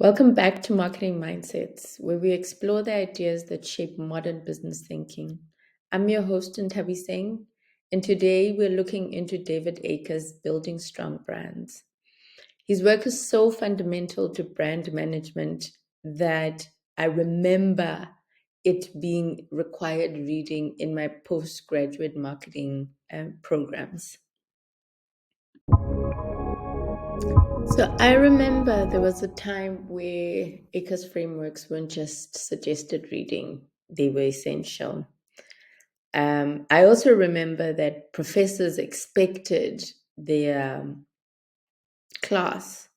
Welcome back to Marketing Mindsets, where we explore the ideas that shape modern business thinking. I'm your host, Tavi Singh, and today we're looking into David Aaker's Building Strong Brands. His work is so fundamental to brand management that I remember it being required reading in my postgraduate marketing programs. So I remember there was a time where Aaker's frameworks weren't just suggested reading, they were essential. I also remember that professors expected their class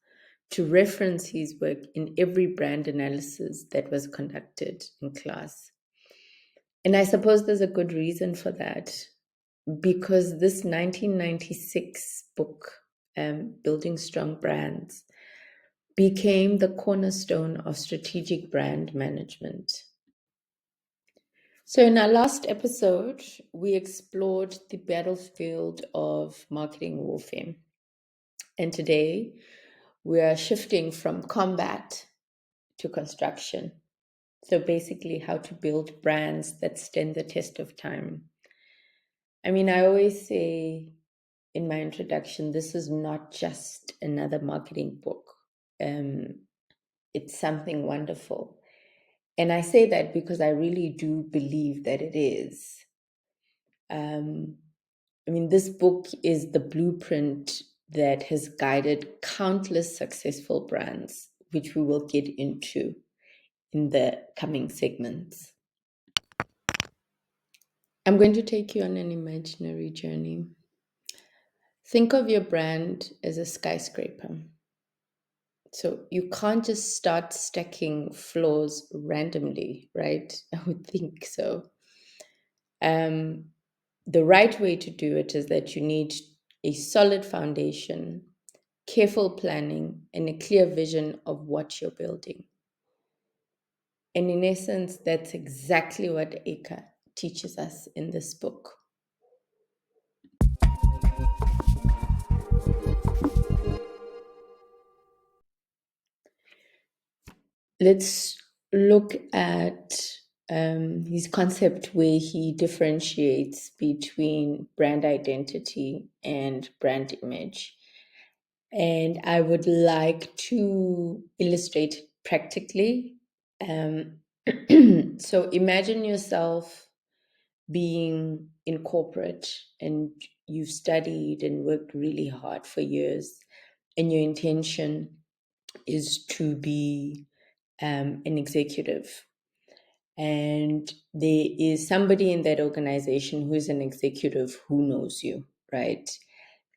to reference his work in every brand analysis that was conducted in class. And I suppose there's a good reason for that, because this 1996 book, Building Strong Brands, became the cornerstone of strategic brand management. So, in our last episode, we explored the battlefield of marketing warfare. And today, we are shifting from combat to construction. So, basically, how to build brands that stand the test of time. I mean, I always say in my introduction, this is not just another marketing book. It's something wonderful. And I say that because I really do believe that it is. This book is the blueprint that has guided countless successful brands, which we will get into in the coming segments. I'm going to take you on an imaginary journey. Think of your brand as a skyscraper. So you can't just start stacking floors randomly, right? I would think so. The right way to do it is that you need a solid foundation, careful planning, and a clear vision of what you're building. And in essence, that's exactly what Aaker teaches us in this book. Let's look at his concept where he differentiates between brand identity and brand image. And I would like to illustrate practically. So imagine yourself being in corporate and you've studied and worked really hard for years, and your intention is to be an executive. And there is somebody in that organization who is an executive who knows you, right?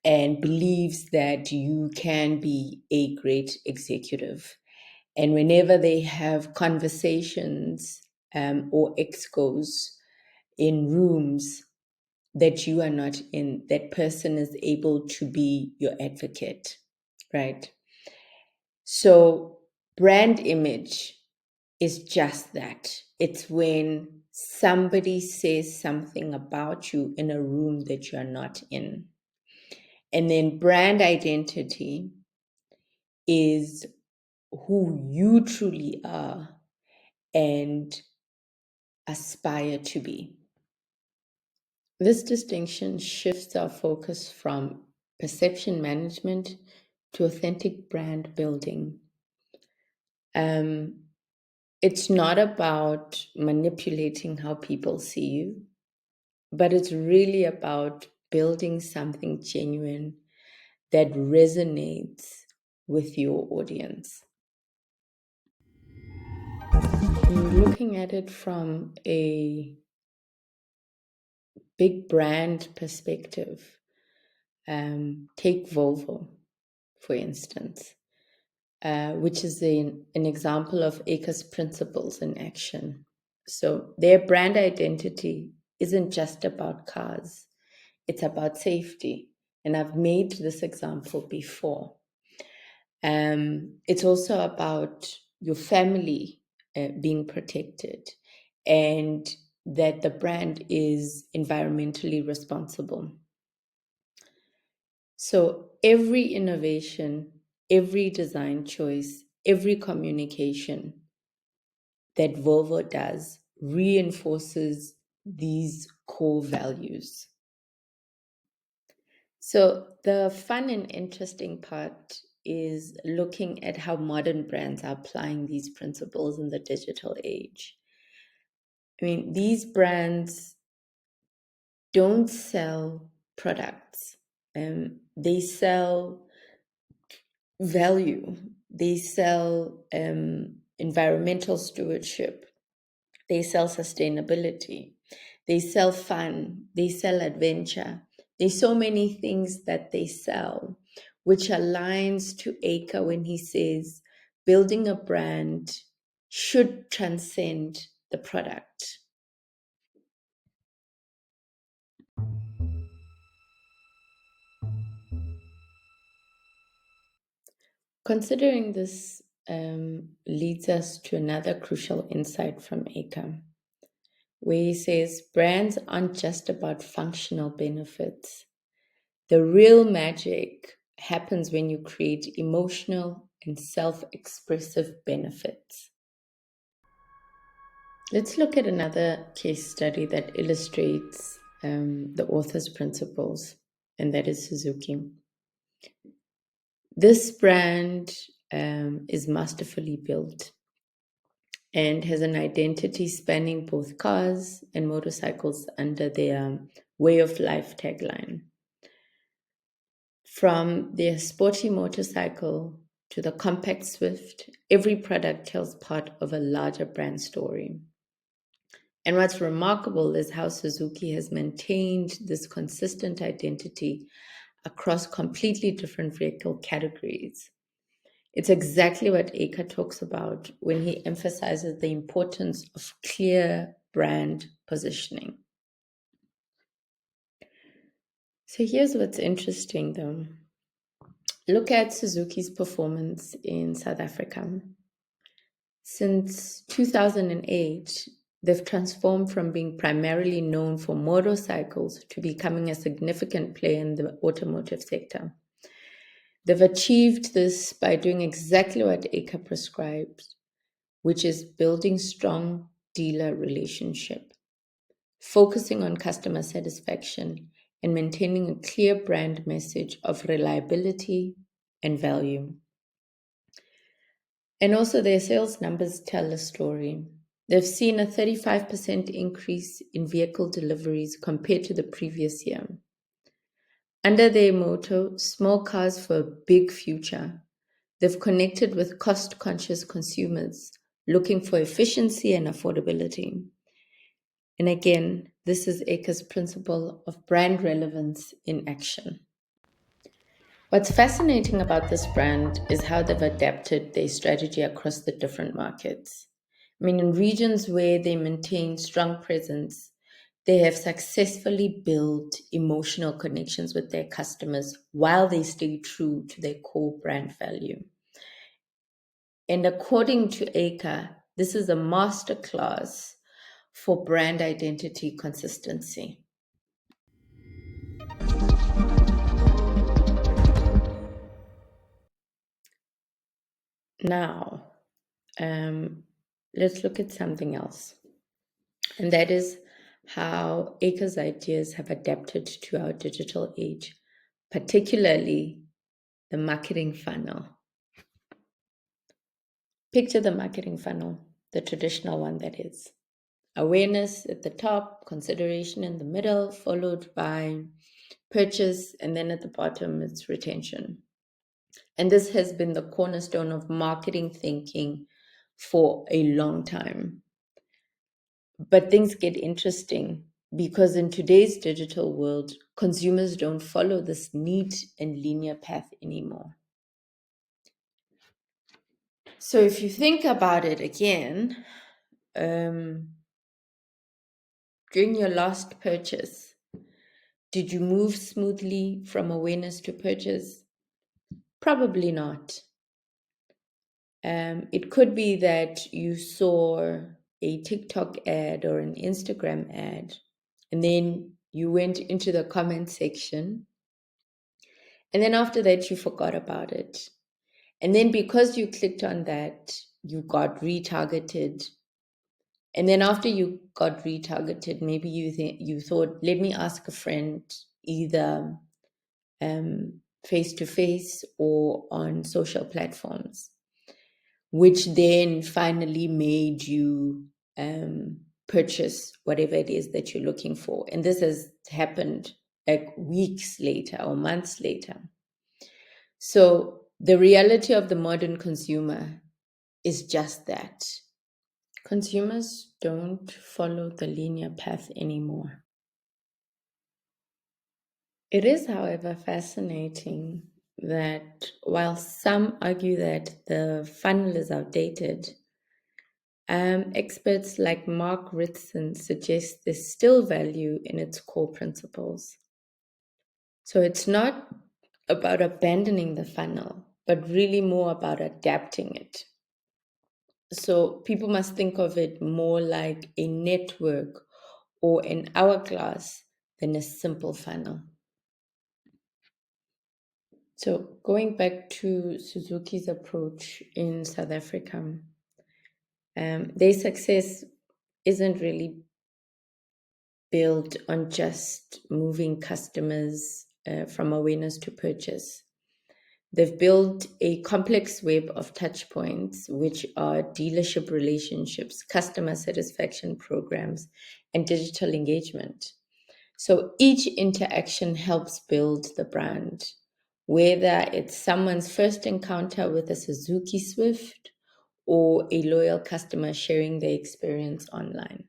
And believes that you can be a great executive. And whenever they have conversations or excos in rooms that you are not in, that person is able to be your advocate, right? So brand image is just that. It's when somebody says something about you in a room that you're not in. And then brand identity is who you truly are and aspire to be. This distinction shifts our focus from perception management to authentic brand building. It's not about manipulating how people see you, but it's really about building something genuine that resonates with your audience. Looking at it from a big brand perspective, take Volvo, for instance, which is an example of Aaker's principles in action. So their brand identity isn't just about cars, it's about safety. And I've made this example before. It's also about your family being protected and that the brand is environmentally responsible. So every innovation, every design choice, every communication that Volvo does reinforces these core values. So, the fun and interesting part is looking at how modern brands are applying these principles in the digital age. I mean, these brands don't sell products, they sell value, they sell environmental stewardship, they sell sustainability, they sell fun, they sell adventure. There's so many things that they sell, which aligns to Aaker when he says building a brand should transcend the product. Considering this leads us to another crucial insight from Aaker, where he says brands aren't just about functional benefits. The real magic happens when you create emotional and self expressive benefits. Let's look at another case study that illustrates the author's principles, and that is Suzuki. This brand is masterfully built and has an identity spanning both cars and motorcycles under their way of life tagline. From their sporty motorcycle to the compact Swift, every product tells part of a larger brand story. And what's remarkable is how Suzuki has maintained this consistent identity across completely different vehicle categories. It's exactly what Aaker talks about when he emphasizes the importance of clear brand positioning. So here's what's interesting though. Look at Suzuki's performance in South Africa. Since 2008, they've transformed from being primarily known for motorcycles to becoming a significant player in the automotive sector. They've achieved this by doing exactly what Aaker prescribes, which is building strong dealer relationship, focusing on customer satisfaction, and maintaining a clear brand message of reliability and value. And also, their sales numbers tell a story. They've seen a 35% increase in vehicle deliveries compared to the previous year. Under their motto, small cars for a big future, they've connected with cost conscious consumers looking for efficiency and affordability. And again, this is Aaker's principle of brand relevance in action. What's fascinating about this brand is how they've adapted their strategy across the different markets. I mean, in regions where they maintain strong presence, they have successfully built emotional connections with their customers while they stay true to their core brand value. And according to Aaker, this is a masterclass for brand identity consistency. Now, let's look at something else, and that is how Aaker's ideas have adapted to our digital age, particularly the marketing funnel. Picture the marketing funnel, the traditional one that is. Awareness at the top, consideration in the middle, followed by purchase, and then at the bottom, it's retention. And this has been the cornerstone of marketing thinking for a long time. But things get interesting because in today's digital world, consumers don't follow this neat and linear path anymore. So if you think about it again, during your last purchase, did you move smoothly from awareness to purchase? Probably not. It could be that you saw a TikTok ad or an Instagram ad, and then you went into the comment section, and then after that, you forgot about it. And then because you clicked on that, you got retargeted. And then after you got retargeted, maybe you thought, let me ask a friend, either face to face or on social platforms, which then finally made you purchase whatever it is that you're looking for. And this has happened like weeks later or months later. So the reality of the modern consumer is just that. Consumers don't follow the linear path anymore. It is, however, fascinating that while some argue that the funnel is outdated, experts like Mark Ritson suggest there's still value in its core principles. So it's not about abandoning the funnel, but really more about adapting it. So people must think of it more like a network or an hourglass than a simple funnel. So going back to Suzuki's approach in South Africa, their success isn't really built on just moving customers from awareness to purchase. They've built a complex web of touch points, which are dealership relationships, customer satisfaction programs, and digital engagement. So each interaction helps build the brand, whether it's someone's first encounter with a Suzuki Swift or a loyal customer sharing their experience online.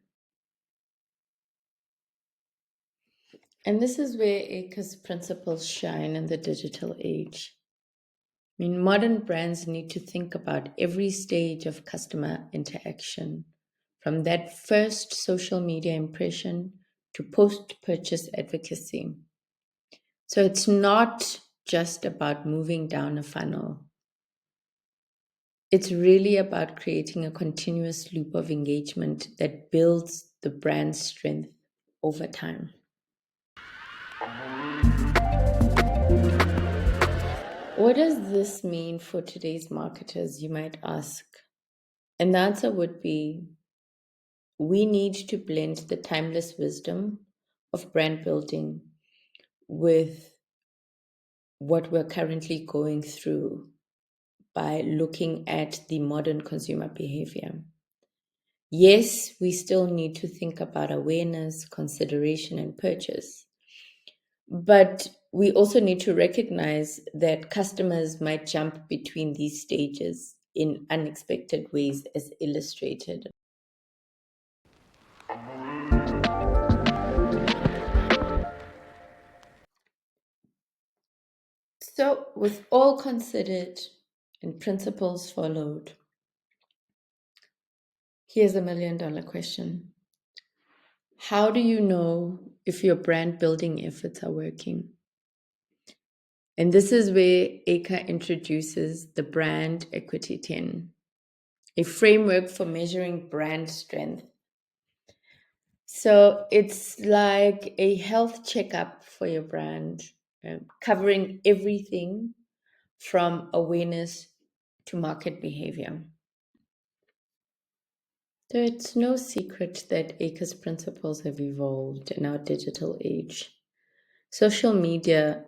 And this is where Aaker's principles shine in the digital age. I mean, modern brands need to think about every stage of customer interaction, from that first social media impression to post purchase advocacy. So it's not just about moving down a funnel, it's really about creating a continuous loop of engagement that builds the brand's strength over time. What does this mean for today's marketers, you might ask? And the answer would be, we need to blend the timeless wisdom of brand building with what we're currently going through by looking at the modern consumer behavior. Yes, we still need to think about awareness, consideration, and purchase. But we also need to recognize that customers might jump between these stages in unexpected ways, as illustrated. So, with all considered and principles followed, here's $1 million question. How do you know if your brand building efforts are working? And this is where Aaker introduces the Brand Equity 10, a framework for measuring brand strength. So it's like a health checkup for your brand, covering everything from awareness to market behavior. So it's no secret that Aaker's principles have evolved in our digital age. Social media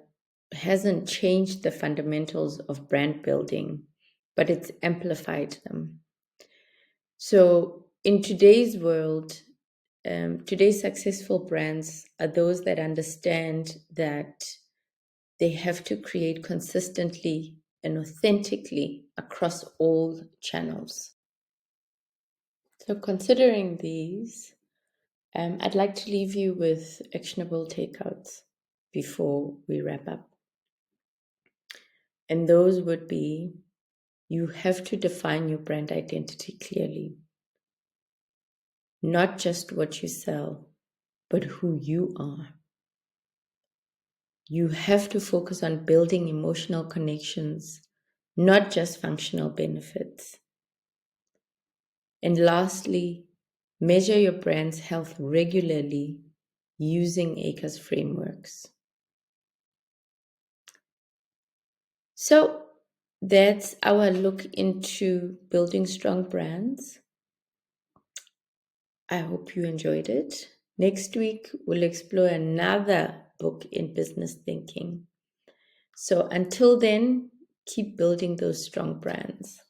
hasn't changed the fundamentals of brand building, but it's amplified them. So in today's world, today's successful brands are those that understand that they have to create consistently and authentically across all channels. So, considering these, I'd like to leave you with actionable takeouts before we wrap up. And those would be, you have to define your brand identity clearly, not just what you sell, but who you are. You have to focus on building emotional connections, not just functional benefits. And lastly, measure your brand's health regularly using Aaker's frameworks. So, that's our look into building strong brands. I hope you enjoyed it. Next week, we'll explore another book in business thinking. So until then, keep building those strong brands.